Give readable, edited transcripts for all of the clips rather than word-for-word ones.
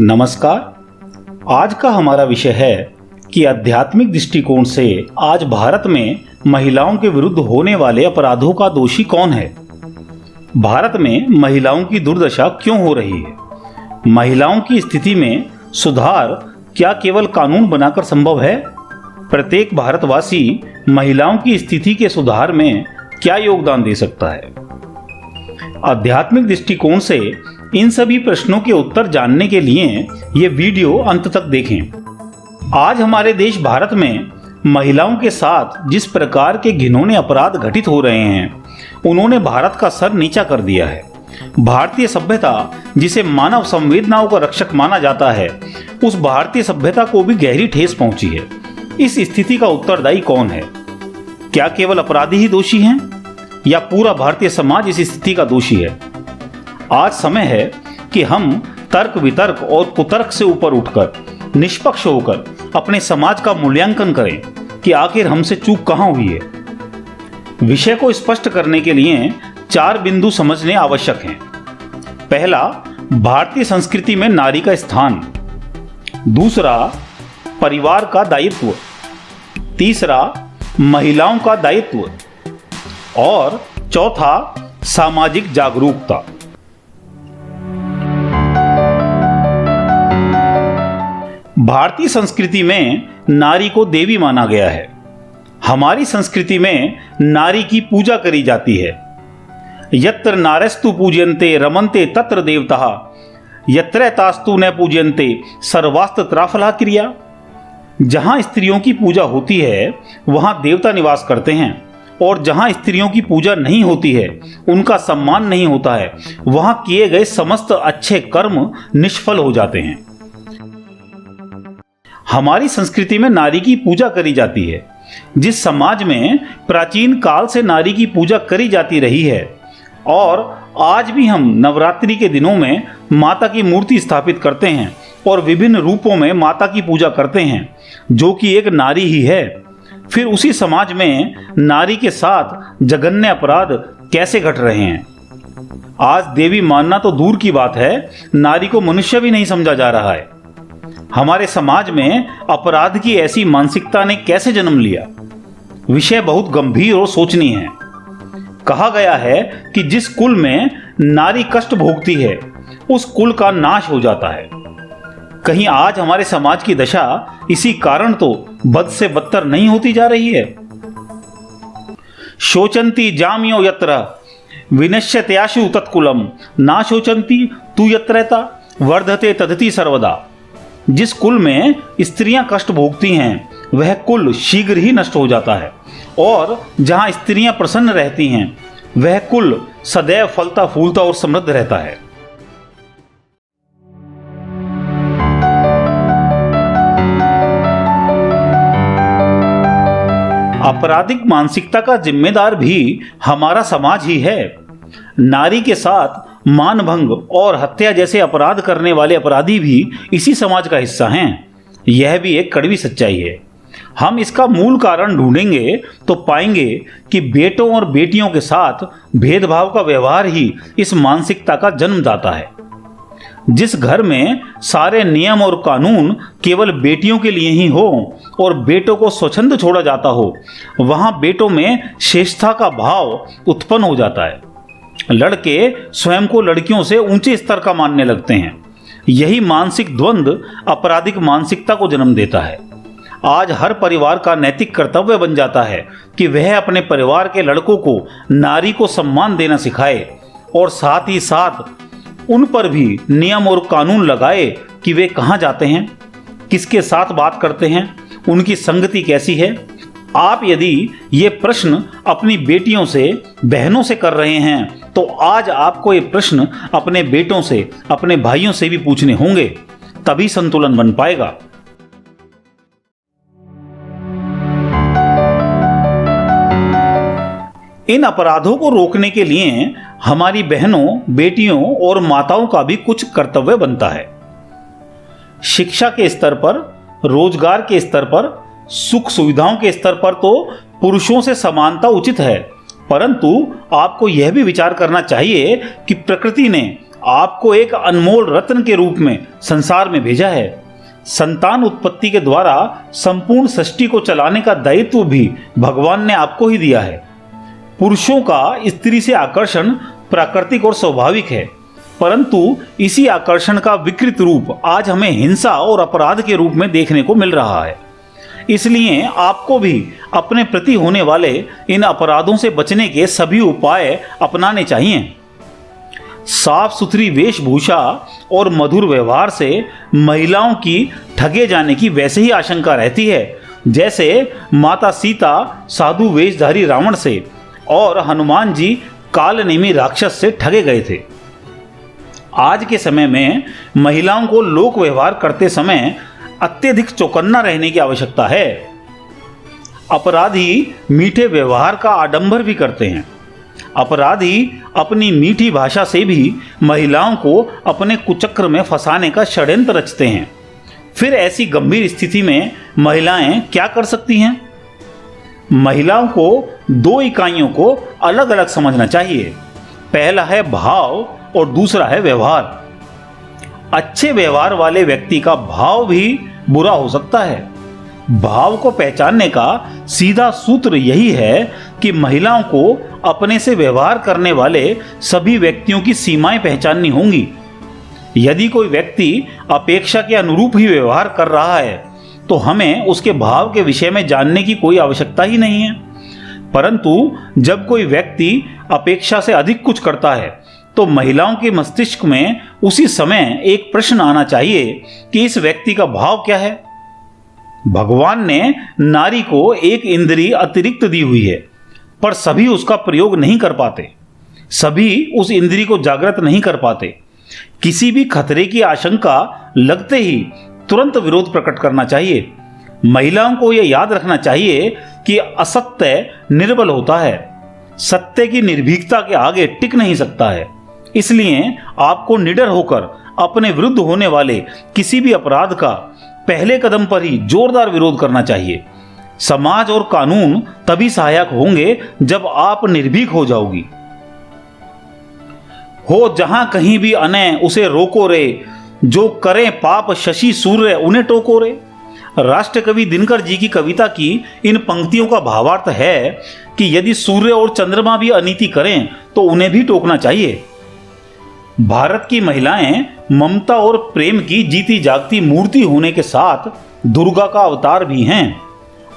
नमस्कार। आज का हमारा विषय है कि आध्यात्मिक दृष्टिकोण से आज भारत में महिलाओं के विरुद्ध होने वाले अपराधों का दोषी कौन है। भारत में महिलाओं की दुर्दशा क्यों हो रही है। महिलाओं की स्थिति में सुधार क्या केवल कानून बनाकर संभव है। प्रत्येक भारतवासी महिलाओं की स्थिति के सुधार में क्या योगदान दे सकता है। आध्यात्मिक दृष्टिकोण से इन सभी प्रश्नों के उत्तर जानने के लिए ये वीडियो अंत तक देखें। आज हमारे देश भारत में महिलाओं के साथ जिस प्रकार के घिनौने अपराध घटित हो रहे हैं, उन्होंने भारत का सर नीचा कर दिया है। भारतीय सभ्यता जिसे मानव संवेदनाओं का रक्षक माना जाता है, उस भारतीय सभ्यता को भी गहरी ठेस पहुंची है। इस स्थिति का उत्तरदायी कौन है। क्या केवल अपराधी ही दोषी हैं या पूरा भारतीय समाज इस स्थिति का दोषी है। आज समय है कि हम तर्क वितर्क और कुतर्क से ऊपर उठकर निष्पक्ष होकर अपने समाज का मूल्यांकन करें कि आखिर हमसे चूक कहां हुई है। विषय को स्पष्ट करने के लिए 4 बिंदु समझने आवश्यक हैं। पहला, भारतीय संस्कृति में नारी का स्थान। दूसरा, परिवार का दायित्व। तीसरा, महिलाओं का दायित्व। और चौथा, सामाजिक जागरूकता। भारतीय संस्कृति में नारी को देवी माना गया है। हमारी संस्कृति में नारी की पूजा करी जाती है। यत्र नारस्तु पूज्यन्ते रमन्ते तत्र देवताः, यत्र तास्तु न पूज्यन्ते सर्वास्त्र त्राफला क्रिया। जहां स्त्रियों की पूजा होती है वहां देवता निवास करते हैं, और जहां स्त्रियों की पूजा नहीं होती है, उनका सम्मान नहीं होता है, वहां किए गए समस्त अच्छे कर्म निष्फल हो जाते हैं। हमारी संस्कृति में नारी की पूजा करी जाती है। जिस समाज में प्राचीन काल से नारी की पूजा करी जाती रही है, और आज भी हम नवरात्रि के दिनों में माता की मूर्ति स्थापित करते हैं और विभिन्न रूपों में माता की पूजा करते हैं, जो कि एक नारी ही है, फिर उसी समाज में नारी के साथ जघन्य अपराध कैसे घट रहे हैं। आज देवी मानना तो दूर की बात है, नारी को मनुष्य भी नहीं समझा जा रहा है। हमारे समाज में अपराध की ऐसी मानसिकता ने कैसे जन्म लिया। विषय बहुत गंभीर और सोचनीय है। कहा गया है कि जिस कुल में नारी कष्ट भोगती है, उस कुल का नाश हो जाता है। कहीं आज हमारे समाज की दशा इसी कारण तो बद से बदतर नहीं होती जा रही है। शोचंती जाम्यो यत्र विनश्यत्याशु तत्कुलम, ना शोचंती तू यत्रैता वर्धते तदति सर्वदा। जिस कुल में स्त्रियां कष्ट भोगती हैं, वह कुल शीघ्र ही नष्ट हो जाता है, और जहां स्त्रियां प्रसन्न रहती हैं, वह कुल सदैव फलता फूलता और समृद्ध रहता है। आपराधिक मानसिकता का जिम्मेदार भी हमारा समाज ही है। नारी के साथ मानभंग और हत्या जैसे अपराध करने वाले अपराधी भी इसी समाज का हिस्सा हैं। यह भी एक कड़वी सच्चाई है। हम इसका मूल कारण ढूंढेंगे तो पाएंगे कि बेटों और बेटियों के साथ भेदभाव का व्यवहार ही इस मानसिकता का जन्मदाता है। जिस घर में सारे नियम और कानून केवल बेटियों के लिए ही हो और बेटों को स्वच्छंद छोड़ा जाता हो, वहां बेटों में श्रेष्ठता का भाव उत्पन्न हो जाता है। लड़के स्वयं को लड़कियों से ऊंचे स्तर का मानने लगते हैं। यही मानसिक द्वंद्व आपराधिक मानसिकता को जन्म देता है। आज हर परिवार का नैतिक कर्तव्य बन जाता है कि वह अपने परिवार के लड़कों को नारी को सम्मान देना सिखाए, और साथ ही साथ उन पर भी नियम और कानून लगाए कि वे कहाँ जाते हैं, किसके साथ बात करते हैं, उनकी संगति कैसी है। आप यदि ये प्रश्न अपनी बेटियों से, बहनों से कर रहे हैं, तो आज आपको ये प्रश्न अपने बेटों से, अपने भाइयों से भी पूछने होंगे, तभी संतुलन बन पाएगा। इन अपराधों को रोकने के लिए हमारी बहनों, बेटियों और माताओं का भी कुछ कर्तव्य बनता है। शिक्षा के स्तर पर, रोजगार के स्तर पर, सुख सुविधाओं के स्तर पर तो पुरुषों से समानता उचित है, परंतु आपको यह भी विचार करना चाहिए कि प्रकृति ने आपको एक अनमोल रत्न के रूप में संसार में भेजा है। संतान उत्पत्ति के द्वारा संपूर्ण सृष्टि को चलाने का दायित्व भी भगवान ने आपको ही दिया है। पुरुषों का स्त्री से आकर्षण प्राकृतिक और स्वाभाविक है, परंतु इसी आकर्षण का विकृत रूप आज हमें हिंसा और अपराध के रूप में देखने को मिल रहा है। इसलिए आपको भी अपने प्रति होने वाले इन अपराधों से बचने के सभी उपाय अपनाने चाहिए। साफ सुथरी वेशभूषा और मधुर व्यवहार से महिलाओं की ठगे जाने की वैसे ही आशंका रहती है जैसे माता सीता साधु वेशधारी रावण से और हनुमान जी कालनेमी राक्षस से ठगे गए थे। आज के समय में महिलाओं को लोक व्यवहार करते समय अत्यधिक चौकन्ना रहने की आवश्यकता है। अपराधी मीठे व्यवहार का आडंबर भी करते हैं। अपराधी अपनी मीठी भाषा से भी महिलाओं को अपने कुचक्र में फंसाने का षड्यंत्र रचते हैं। फिर ऐसी गंभीर स्थिति में महिलाएं क्या कर सकती हैं? महिलाओं को दो इकाइयों को अलग अलग समझना चाहिए। पहला है भाव और दूसरा है व्यवहार। अच्छे व्यवहार वाले व्यक्ति का भाव भी बुरा हो सकता है। भाव को पहचानने का सीधा सूत्र यही है कि महिलाओं को अपने से व्यवहार करने वाले सभी व्यक्तियों की सीमाएं पहचाननी होंगी। यदि कोई व्यक्ति अपेक्षा के अनुरूप ही व्यवहार कर रहा है तो हमें उसके भाव के विषय में जानने की कोई आवश्यकता ही नहीं है। परंतु जब कोई व्यक्ति अपेक्षा से अधिक कुछ करता है तो महिलाओं के मस्तिष्क में उसी समय एक प्रश्न आना चाहिए कि इस व्यक्ति का भाव क्या है। भगवान ने नारी को एक इंद्रिय अतिरिक्त दी हुई है, पर सभी उसका प्रयोग नहीं कर पाते। सभी उस इंद्रिय को जागृत नहीं कर पाते। किसी भी खतरे की आशंका लगते ही तुरंत विरोध प्रकट करना चाहिए। महिलाओं को यह याद रखना चाहिए कि असत्य निर्बल होता है, सत्य की निर्भीकता के आगे टिक नहीं सकता है। इसलिए आपको निडर होकर अपने विरुद्ध होने वाले किसी भी अपराध का पहले कदम पर ही जोरदार विरोध करना चाहिए। समाज और कानून तभी सहायक होंगे जब आप निर्भीक हो जाओगी। हो जहां कहीं भी अनय उसे रोको रे, जो करें पाप शशि सूर्य उन्हें टोको रे। राष्ट्रकवि दिनकर जी की कविता की इन पंक्तियों का भावार्थ है कि यदि सूर्य और चंद्रमा भी अनीति करें तो उन्हें भी टोकना चाहिए। भारत की महिलाएं ममता और प्रेम की जीती जागती मूर्ति होने के साथ दुर्गा का अवतार भी हैं।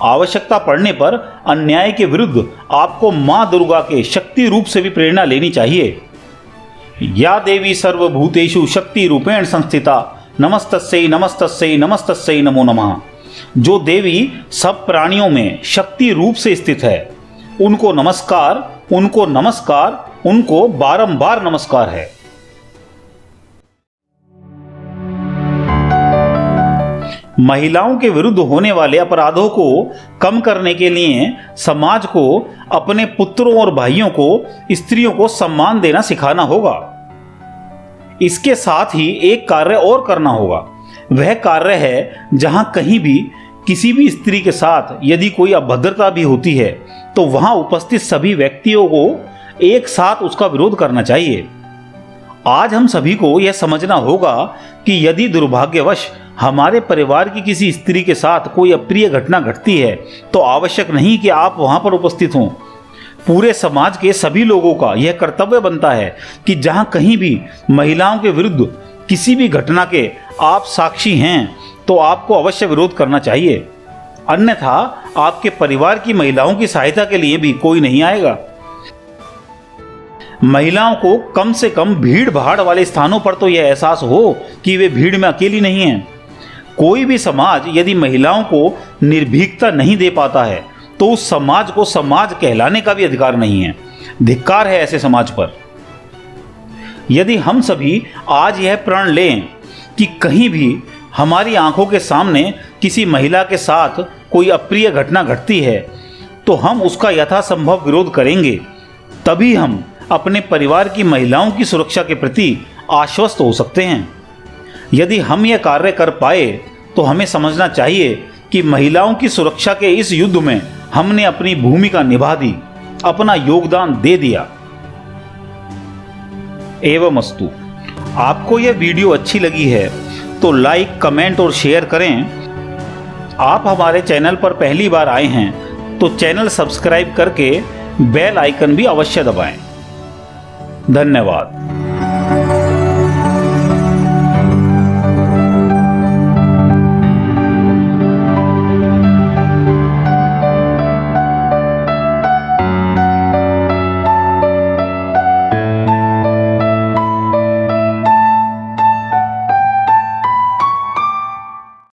आवश्यकता पड़ने पर अन्याय के विरुद्ध आपको मां दुर्गा के शक्ति रूप से भी प्रेरणा लेनी चाहिए। या देवी सर्वभूतेषु शक्ति रूपेण संस्थिता नमस्तस्यै नमस्तस्यै नमस्तस्यै नमो नमः। जो देवी सब प्राणियों में शक्ति रूप से स्थित है, उनको नमस्कार, उनको नमस्कार, उनको बारंबार नमस्कार है। महिलाओं के विरुद्ध होने वाले अपराधों को कम करने के लिए समाज को अपने पुत्रों और भाइयों को, स्त्रियों को सम्मान देना सिखाना होगा। इसके साथ ही एक कार्य और करना होगा। वह कार्य है जहां कहीं भी किसी भी स्त्री के साथ यदि कोई अभद्रता भी होती है तो वहां उपस्थित सभी व्यक्तियों को एक साथ उसका विरोध करना चाहिए। आज हम सभी को यह समझना होगा कि यदि दुर्भाग्यवश हमारे परिवार की किसी स्त्री के साथ कोई अप्रिय घटना घटती है तो आवश्यक नहीं कि आप वहां पर उपस्थित हों। पूरे समाज के सभी लोगों का यह कर्तव्य बनता है कि जहां कहीं भी महिलाओं के विरुद्ध किसी भी घटना के आप साक्षी हैं तो आपको अवश्य विरोध करना चाहिए। अन्यथा आपके परिवार की महिलाओं की सहायता के लिए भी कोई नहीं आएगा। महिलाओं को कम से कम भीड़ भाड़ वाले स्थानों पर तो यह एहसास हो कि वे भीड़ में अकेली नहीं हैं। कोई भी समाज यदि महिलाओं को निर्भीकता नहीं दे पाता है तो उस समाज को समाज कहलाने का भी अधिकार नहीं है। धिक्कार है ऐसे समाज पर। यदि हम सभी आज यह प्रण लें कि कहीं भी हमारी आंखों के सामने किसी महिला के साथ कोई अप्रिय घटना घटती है तो हम उसका यथासंभव विरोध करेंगे, तभी हम अपने परिवार की महिलाओं की सुरक्षा के प्रति आश्वस्त हो सकते हैं। यदि हम यह कार्य कर पाए तो हमें समझना चाहिए कि महिलाओं की सुरक्षा के इस युद्ध में हमने अपनी भूमिका निभा दी, अपना योगदान दे दिया। एवमस्तु। आपको यह वीडियो अच्छी लगी है तो लाइक, कमेंट और शेयर करें। आप हमारे चैनल पर पहली बार आए हैं तो चैनल सब्सक्राइब करके बेल आइकन भी अवश्य दबाएं। धन्यवाद।